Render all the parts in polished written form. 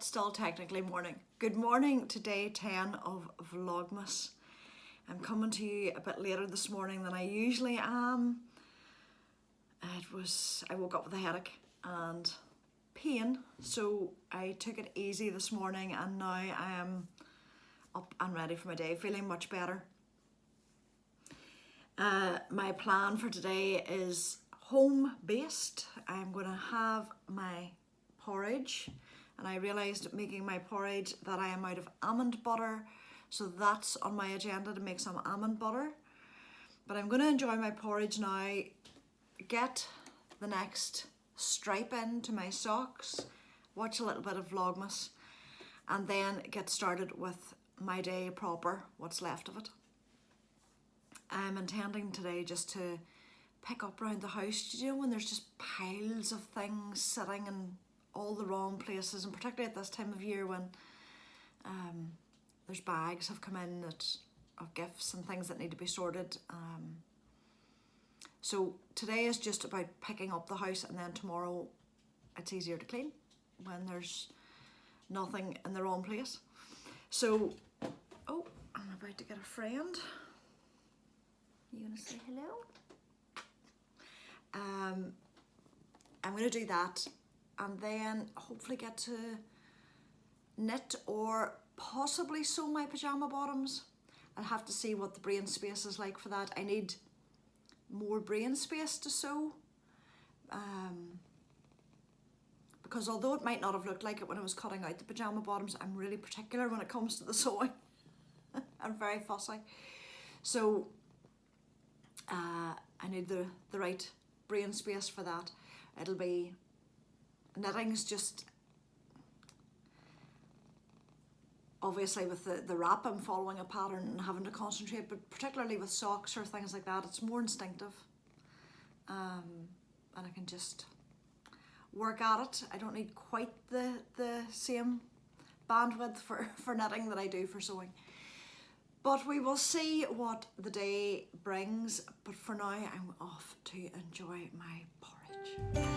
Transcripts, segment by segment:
Still technically morning. Good morning to day 10 of Vlogmas. I'm coming to you a bit later this morning than I usually am. I woke up with a headache and pain, so I took it easy this morning, and now I am up and ready for my day, feeling much better. My plan for today is home based. I'm going to have my porridge. And I realised making my porridge that I am out of almond butter, so that's on my agenda, to make some almond butter. But I'm going to enjoy my porridge now, get the next stripe into my socks, watch a little bit of Vlogmas, and then get started with my day proper, what's left of it. I'm intending today just to pick up around the house, you know, when there's just piles of things sitting in all the wrong places, and particularly at this time of year when there's bags have come in of gifts and things that need to be sorted. So today is just about picking up the house, and then tomorrow it's easier to clean when there's nothing in the wrong place. So, oh, I'm about to get a friend. You gonna say hello? I'm gonna do that, and then hopefully get to knit or possibly sew my pyjama bottoms. I'll have to see what the brain space is like for that. I need more brain space to sew, because although it might not have looked like it when I was cutting out the pyjama bottoms, I'm really particular when it comes to the sewing. I'm very fussy. So I need the right brain space for that. It'll be, knitting's just, obviously with the wrap I'm following a pattern and having to concentrate, but particularly with socks or things like that, it's more instinctive, and I can just work at it. I don't need quite the same bandwidth for knitting that I do for sewing. But we will see what the day brings. But for now, I'm off to enjoy my porridge.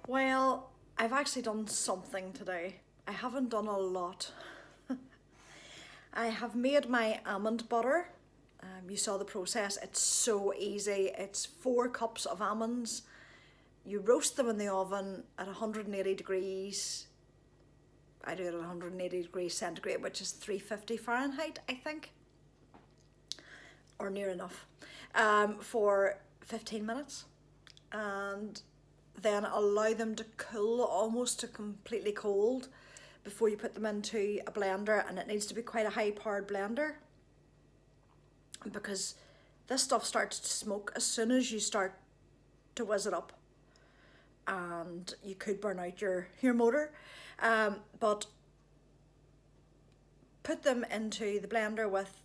Well, I've actually done something today. I haven't done a lot. I have made my almond butter. You saw the process. It's so easy. It's 4 cups of almonds. You roast them in the oven at 180 degrees I do it at 180 degrees centigrade, which is 350 Fahrenheit, I think, or near enough, for 15 minutes, and then allow them to cool almost to completely cold before you put them into a blender. And it needs to be quite a high powered blender, because this stuff starts to smoke as soon as you start to whiz it up, and you could burn out your motor. But put them into the blender with,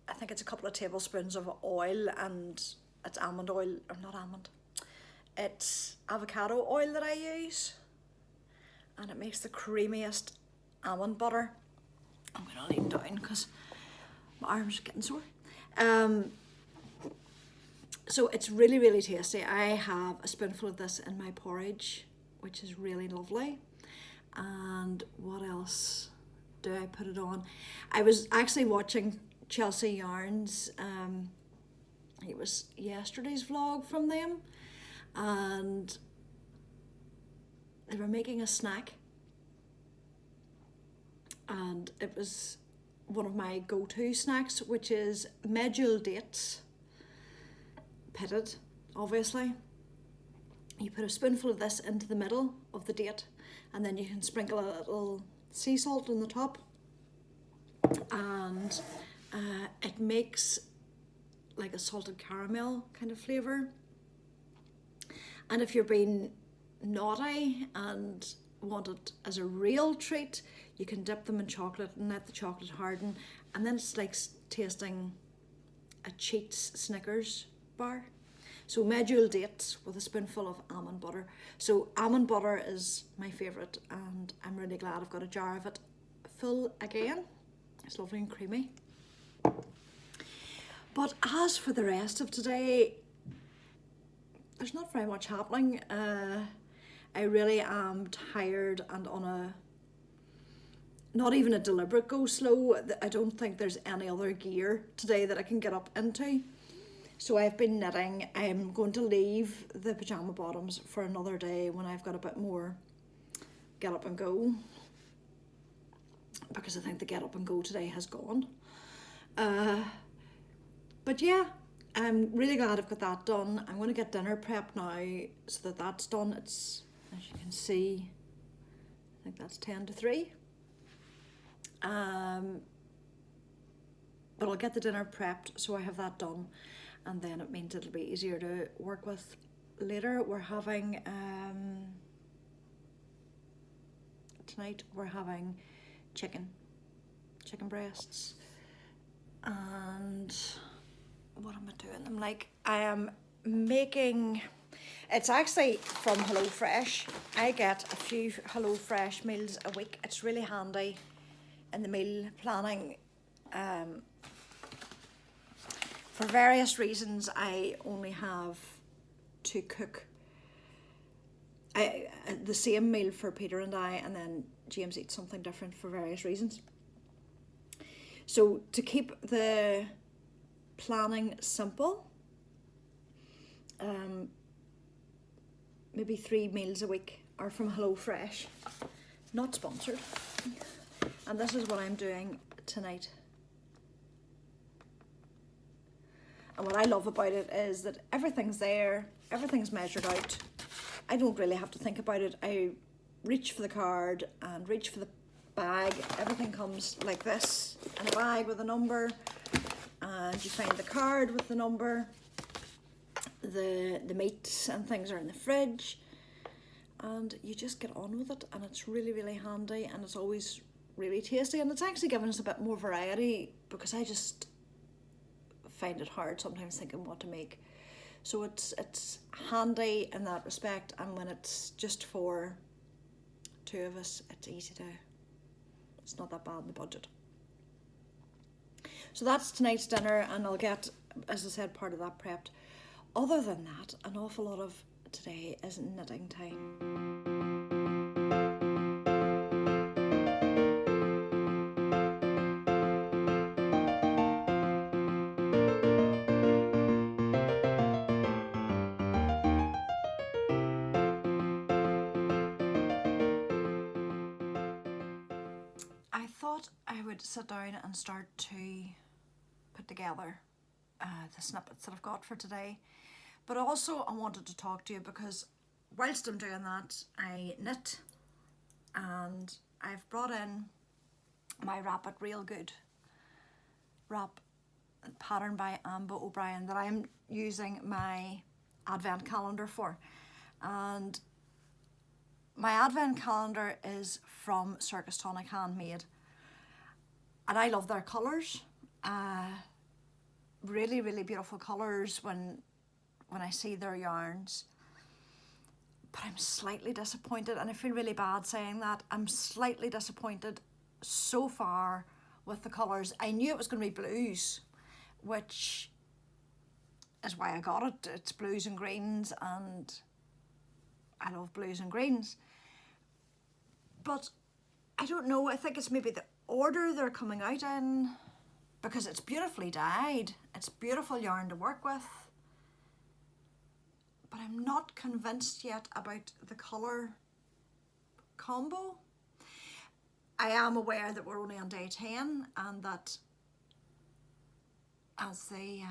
I think it's a couple of tablespoons of oil, and it's almond oil, or not almond, it's avocado oil that I use, and it makes the creamiest almond butter. I'm gonna lean down because my arms are getting sore. So it's really, really tasty. I have a spoonful of this in my porridge, which is really lovely. And what else do I put it on? I was actually watching Chelsea Yarns, it was yesterday's vlog from them, and they were making a snack, and it was one of my go-to snacks, which is medjool dates, pitted, obviously. You put a spoonful of this into the middle of the date, and then you can sprinkle a little sea salt on the top, and it makes like a salted caramel kind of flavour. And if you're being naughty and want it as a real treat, you can dip them in chocolate and let the chocolate harden, and then it's like tasting a Cheats Snickers bar. So medjool dates with a spoonful of almond butter. So almond butter is my favourite, and I'm really glad I've got a jar of it full again. It's lovely and creamy. But as for the rest of today, there's not very much happening. I really am tired and on a, not even a deliberate go slow. I don't think there's any other gear today that I can get up into. So I've been knitting. I'm going to leave the pyjama bottoms for another day when I've got a bit more get up and go, because I think the get up and go today has gone. But yeah, I'm really glad I've got that done. I'm going to get dinner prepped now so that that's done. It's, as you can see, I think that's 10 to 3. But I'll get the dinner prepped so I have that done, and then it means it'll be easier to work with later. We're having, tonight we're having chicken breasts, and what am I doing them like? I am making, it's actually from HelloFresh. I get a few HelloFresh meals a week. It's really handy in the meal planning. For various reasons, I only have to cook the same meal for Peter and I, and then James eats something different for various reasons. So to keep the planning simple, maybe 3 meals a week are from HelloFresh, not sponsored. And this is what I'm doing tonight. And what I love about it is that everything's there, everything's measured out. I don't really have to think about it. I reach for the card and reach for the bag. Everything comes like this in a bag with a number, and you find the card with the number. The meats and things are in the fridge, and you just get on with it, and it's really, really handy, and it's always really tasty, and it's actually given us a bit more variety, because I just find it hard sometimes thinking what to make. So it's handy in that respect, and when it's just for 2 of us, it's easy to, it's not that bad in the budget. So that's tonight's dinner, and I'll get, as I said, part of that prepped. Other than that, an awful lot of today is knitting time. to sit down and start to put together the snippets that I've got for today. But also I wanted to talk to you because whilst I'm doing that, I knit, and I've brought in my Wrap It Real Good wrap pattern by Amber O'Brien that I'm using my advent calendar for. And my advent calendar is from Circus Tonic Handmade, and I love their colours. Really, really beautiful colours when I see their yarns. But I'm slightly disappointed, and I feel really bad saying that. I'm slightly disappointed so far with the colours. I knew it was going to be blues, which is why I got it. It's blues and greens, and I love blues and greens. But I don't know, I think it's maybe the order they're coming out in, because it's beautifully dyed. It's beautiful yarn to work with. But I'm not convinced yet about the colour combo. I am aware that we're only on day 10, and that as they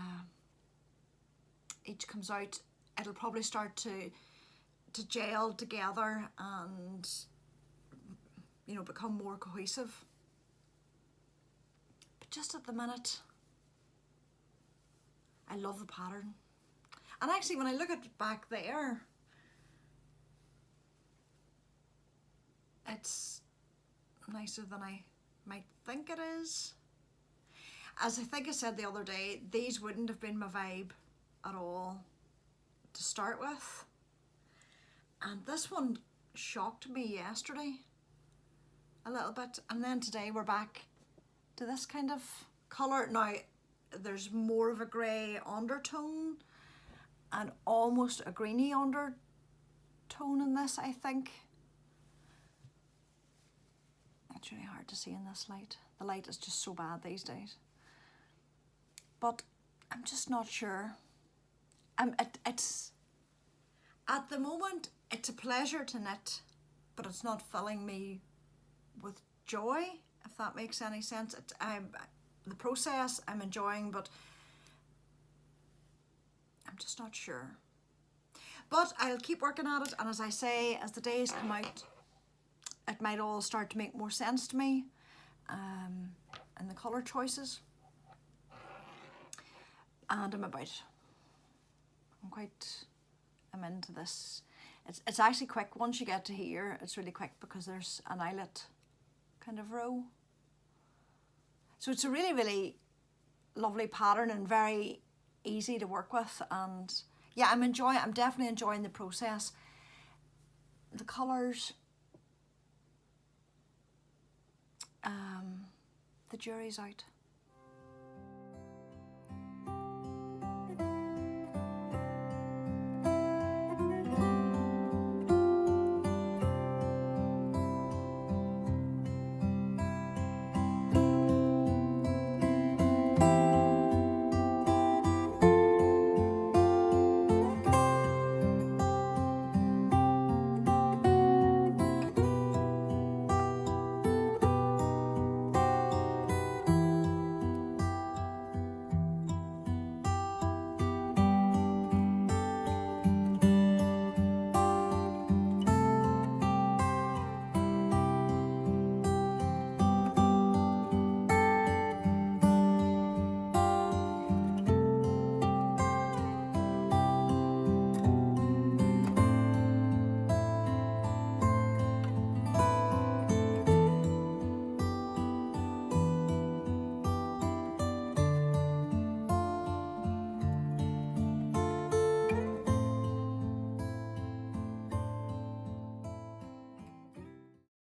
each comes out, it'll probably start to gel together and, you know, become more cohesive. But just at the minute, I love the pattern. And actually, when I look at back there, it's nicer than I might think it is. As I think I said the other day, these wouldn't have been my vibe at all to start with. And this one shocked me yesterday a little bit. And then today we're back to this kind of colour. Now, there's more of a grey undertone and almost a greeny undertone in this, I think. It's really hard to see in this light. The light is just so bad these days. But I'm just not sure. It's at the moment, it's a pleasure to knit, but it's not filling me with joy, if that makes any sense. The process I'm enjoying, but I'm just not sure. But I'll keep working at it, and as I say, as the days come out, it might all start to make more sense to me, and the colour choices. And I'm into this. It's actually quick. Once you get to here, it's really quick because there's an eyelet kind of row. So it's a really, really lovely pattern and very easy to work with. And yeah, I'm definitely enjoying the process. The colours, the jury's out.